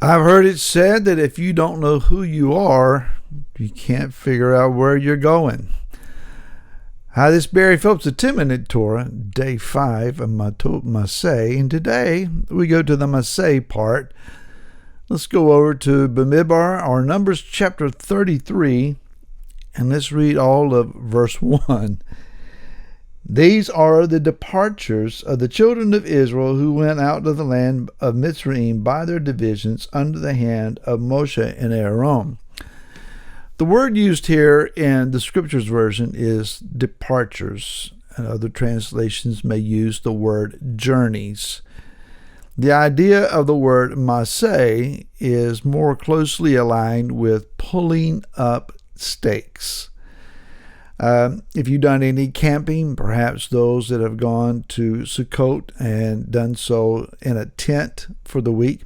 I've heard it said that if you don't know who you are, you can't figure out where you're going. Hi, this is Barry Phillips of 10-Minute Torah, Day 5 of Matot Masei, and today we go to the Masei part. Let's go over to Bamidbar, or Numbers chapter 33, and let's read all of verse 1. These are the departures of the children of Israel who went out of the land of Mitzrayim by their divisions under the hand of Moshe and Aaron. The word used here in the Scriptures version is departures, and other translations may use the word journeys. The idea of the word Masei is more closely aligned with pulling up stakes. If you've done any camping, perhaps those that have gone to Sukkot and done so in a tent for the week,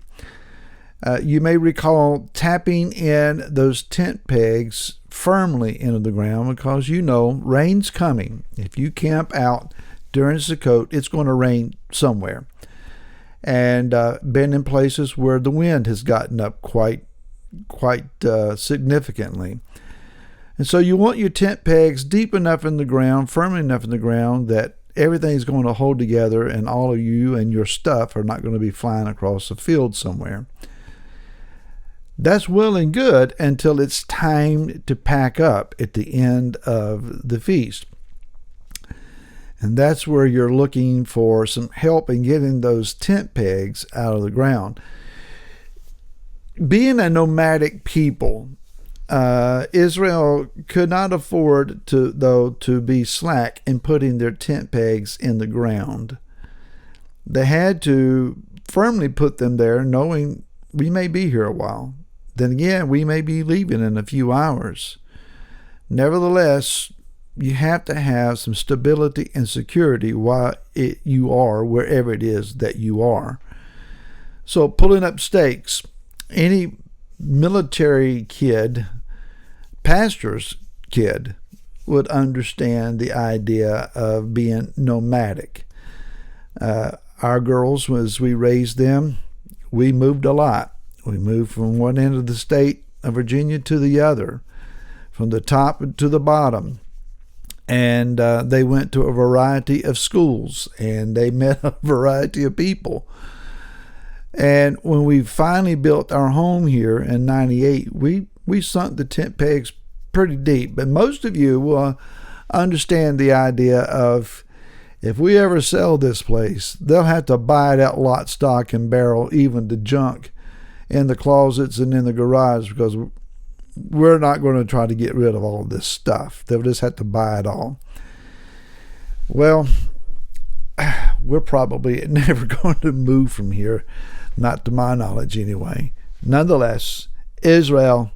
you may recall tapping in those tent pegs firmly into the ground because you know rain's coming. If you camp out during Sukkot, it's going to rain somewhere. And been in places where the wind has gotten up quite significantly. And so you want your tent pegs deep enough in the ground, firm enough in the ground that everything's going to hold together and all of you and your stuff are not going to be flying across a field somewhere. That's well and good until it's time to pack up at the end of the feast. And that's where you're looking for some help in getting those tent pegs out of the ground. Being a nomadic people, Israel could not afford to be slack in putting their tent pegs in the ground. They had to firmly put them there, knowing we may be here a while. Then again, we may be leaving in a few hours. Nevertheless, you have to have some stability and security while you are wherever it is that you are. So pulling up stakes, any military kid, pastor's kid, would understand the idea of being nomadic. Our girls, as we raised them, we moved a lot. We moved from one end of the state of Virginia to the other, from the top to the bottom. And they went to a variety of schools, and they met a variety of people. And when we finally built our home here in 98, we sunk the tent pegs pretty deep. But most of you will understand the idea of, if we ever sell this place, they'll have to buy it out lock, stock, and barrel, even the junk in the closets and in the garage, because we're not going to try to get rid of all of this stuff. They'll just have to buy it all. Well, we're probably never going to move from here, not to my knowledge anyway. Nonetheless, Israel,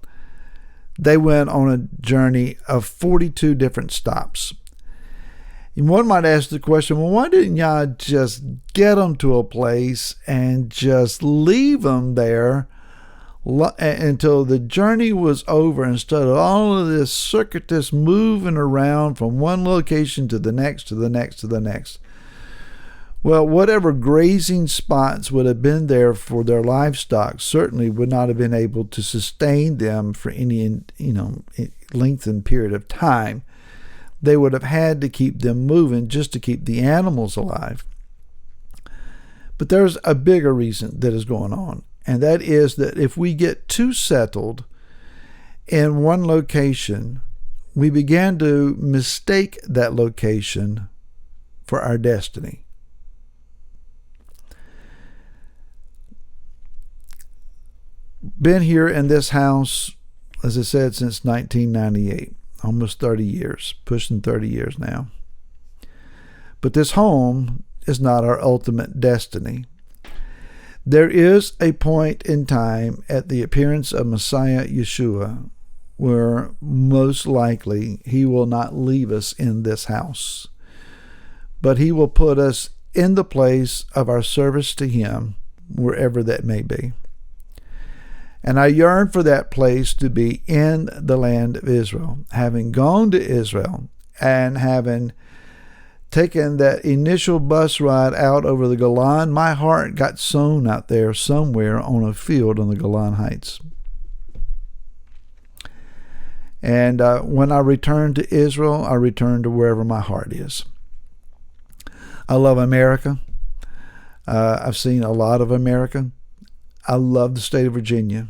they went on a journey of 42 different stops. And one might ask the question, well, why didn't y'all just get them to a place and just leave them there until the journey was over, instead of all of this circuitous moving around from one location to the next, to the next, to the next? Well, whatever grazing spots would have been there for their livestock certainly would not have been able to sustain them for any, lengthened period of time. They would have had to keep them moving just to keep the animals alive. But there's a bigger reason that is going on, and that is that if we get too settled in one location, we begin to mistake that location for our destiny. Been here in this house, as I said, since 1998. Almost 30 years, pushing 30 years now. But this home is not our ultimate destiny. There is a point in time at the appearance of Messiah Yeshua where most likely he will not leave us in this house, but he will put us in the place of our service to him, wherever that may be. And I yearn for that place to be in the land of Israel. Having gone to Israel and having taking that initial bus ride out over the Golan, my heart got sown out there somewhere on a field on the Golan Heights. And when I returned to Israel, I returned to wherever my heart is. I love America. I've seen a lot of America. I love the state of Virginia.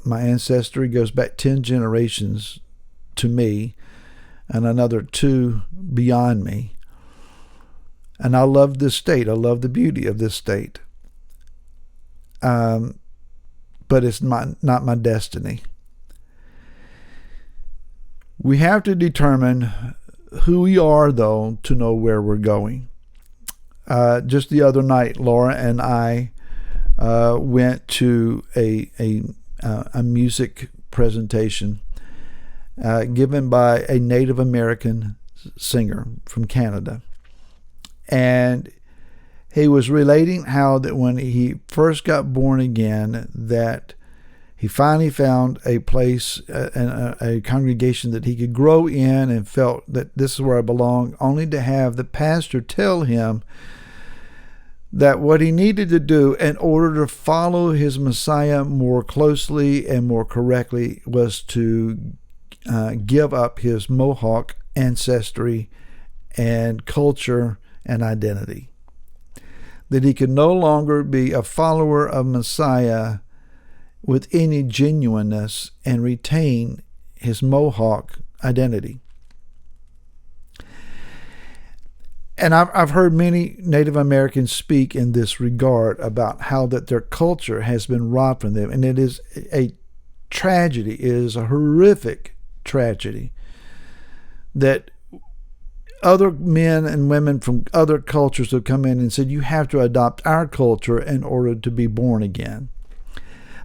My ancestry goes back 10 generations to me and another 2 beyond me. And I love this state. I love the beauty of this state. But it's not my destiny. We have to determine who we are, though, to know where we're going. Just the other night, Laura and I went to a music presentation given by a Native American singer from Canada. And he was relating how that when he first got born again, that he finally found a place, a congregation that he could grow in and felt that this is where I belong, only to have the pastor tell him that what he needed to do in order to follow his Messiah more closely and more correctly was to give up his Mohawk ancestry and culture and identity. That he could no longer be a follower of Messiah with any genuineness and retain his Mohawk identity. And I've heard many Native Americans speak in this regard about how that their culture has been robbed from them. And it is a tragedy. It is a horrific tragedy that other men and women from other cultures have come in and said, you have to adopt our culture in order to be born again.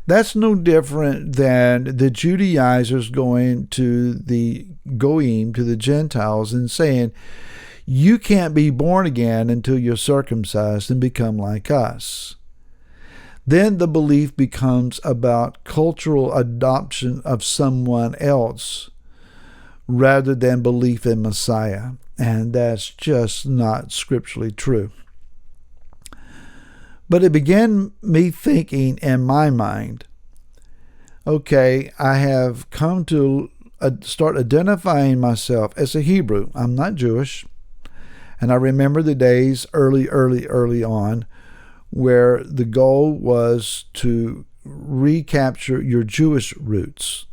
That's no different than the Judaizers going to the Goyim, to the Gentiles, and saying, you can't be born again until you're circumcised and become like us. Then the belief becomes about cultural adoption of someone else rather than belief in Messiah. And that's just not scripturally true. But it began me thinking in my mind, okay, I have come to start identifying myself as a Hebrew. I'm not Jewish. And I remember the days early on where the goal was to recapture your Jewish roots.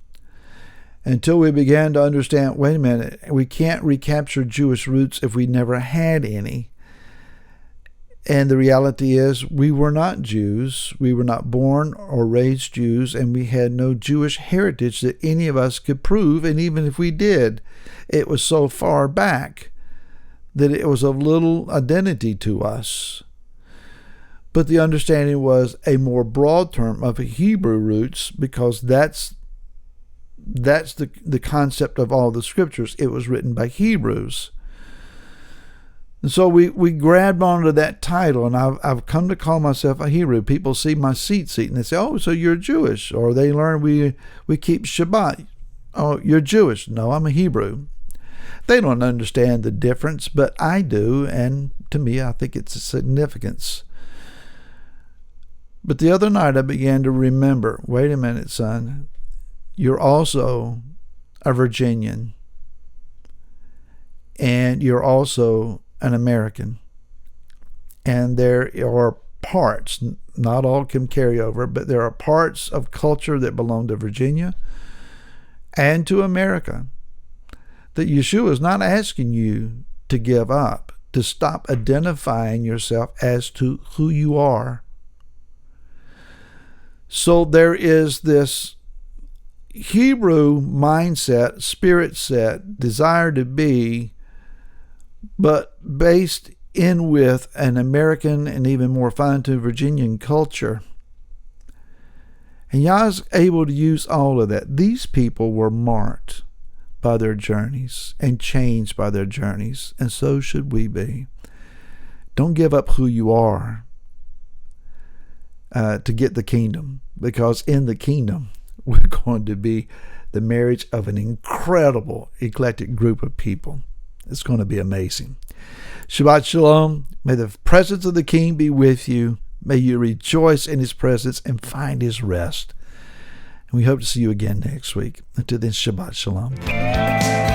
Until we began to understand, wait a minute, we can't recapture Jewish roots if we never had any. And the reality is we were not Jews. We were not born or raised Jews, and we had no Jewish heritage that any of us could prove. And even if we did, it was so far back that it was of little identity to us. But the understanding was a more broad term of Hebrew roots, because that's the concept of all the scriptures. It was written by Hebrews. And so we grabbed onto that title, and I've come to call myself a Hebrew. People see my seat, and they say, oh, so you're Jewish. Or they learn we keep Shabbat. Oh, you're Jewish. No, I'm a Hebrew. They don't understand the difference, but I do, and to me, I think it's a significance. But the other night, I began to remember, wait a minute, son, you're also a Virginian, and you're also an American. And there are parts, not all can carry over, but there are parts of culture that belong to Virginia and to America that Yeshua is not asking you to give up, to stop identifying yourself as to who you are. So there is this Hebrew mindset, spirit set, desire to be, but based in with an American and even more fine-tuned Virginian culture. And Yah is able to use all of that. These people were marked by their journeys and changed by their journeys, and so should we be. Don't give up who you are to get the kingdom, because in the kingdom we're going to be the marriage of an incredible eclectic group of people. It's going to be amazing. Shabbat Shalom. May the presence of the King be with you. May you rejoice in his presence and find his rest. And we hope to see you again next week. Until then, Shabbat Shalom.